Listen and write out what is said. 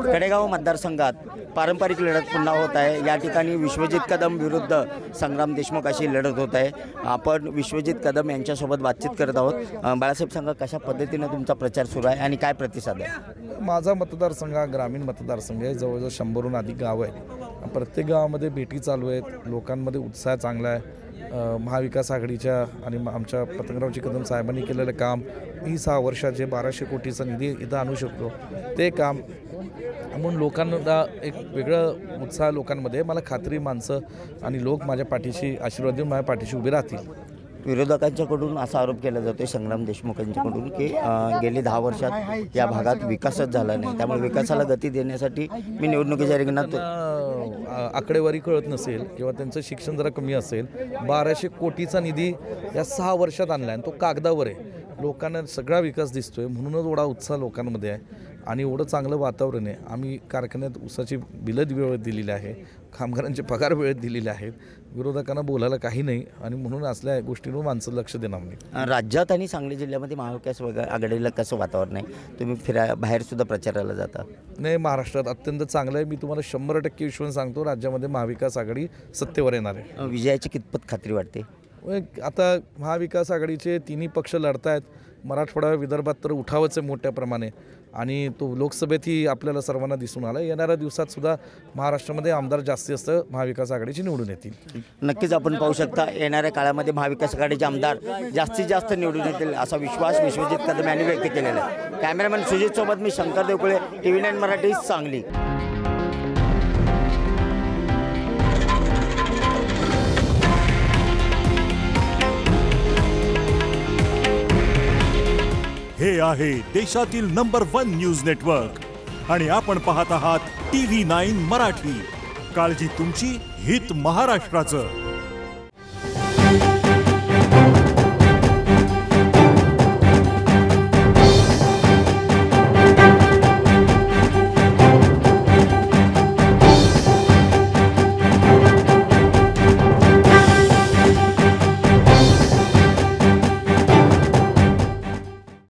कडेगाव मतदारसंघात पारंपरिक लढत पुन्हा होत आहे। या ठिकाणी विश्वजित कदम विरुद्ध संग्राम देशमुख अशी लढत होत आहे। आपण विश्वजित कदम यांच्यासोबत बातचीत करत आहोत। बाळासाहेब सांगा, कशा पद्धतीने तुमचा प्रचार सुरू आहे आणि काय प्रतिसाद आहे? माझा मतदारसंघ ग्रामीण मतदारसंघ आहे। जवळजवळ 100हून अधिक गाव आहेत। प्रत्येक गावामध्ये भेटी चालू आहेत। लोकांमध्ये उत्साह चांगला आहे। महाविकास आघाडीच्या आणि आमच्या पतंगरावजी कदम साहेबांनी केलेलं काम, मी 6 वर्षात जे 1200 कोटीचा निधी इथं आणू शकतो ते काम, म्हणून लोकांना एक वेगळं उत्साह लोकांमध्ये। मला खात्री माणसं आणि लोक माझ्या पाठीशी आशीर्वाद देऊन माझ्या पाठीशी उभे राहतील। विरोधकांच्याकडून असा आरोप केला जातो संग्राम देशमुख यांच्याकडून की गेली 10 वर्षात या भागात विकासच झाला नाही, त्यामुळे विकासाला गती देण्यासाठी मी निवडणुकीच्या रिंगणात आकडेवारी कळत नसेल किंवा त्यांचं शिक्षण जरा कमी असेल, 1200 कोटीचा निधी या 6 वर्षात आणला आणि तो कागदावर आहे। लोकांना सगळा विकास दिसतोय, म्हणूनच एवढा उत्साह लोकांमध्ये आहे आणि एवढं चांगलं वातावरण आहे। आम्ही कारखान्यात ऊसाची बिलं वेळेत दिलेली आहे, कामगारांचे पगार वेळेत दिलेले आहेत। विरोधकांना बोलायला काही नाही आणि म्हणून असल्या गोष्टींवर माणसं लक्ष देणार नाही। राज्यात आणि सांगली जिल्ह्यामध्ये महाविकास आघाडीला कसं वातावरण आहे? तुम्ही बाहेर सुद्धा प्रचाराला जाता? नाही, महाराष्ट्रात अत्यंत चांगलं आहे। मी तुम्हाला 100% विश्वास सांगतो, राज्यामध्ये महाविकास आघाडी सत्तेवर येणार आहे। विजयाची कितपत खात्री वाटते? आता महाविकास आघाडीचे तिन्ही पक्ष लढत आहेत। मराठवाडा विदर्भात तर उठावच आहे मोठ्या प्रमाणे आणि तो लोकसभेतही आपल्याला सर्वांना दिसून आला। येणाऱ्या दिवसात सुद्धा महाराष्ट्रामध्ये आमदार जास्तीत जास्त महाविकास आघाडीचे निवडून येतील। नक्कीच आपण पाहू शकता, येणाऱ्या काळामध्ये महाविकास आघाडीचे आमदार जास्तीत जास्त निवडून येतील असा विश्वास विश्वजित कदम यांनी व्यक्त केलेला आहे। कॅमेरामॅन सुजित सोबत मी शंकर देवकुळे, TV9 मराठी, सांगली। हे आहे देशातील नंबर 1 न्यूज नेटवर्क आणि आपण पाहत आहात TV9 मराठी। काळजी तुमची, हित महाराष्ट्राचं।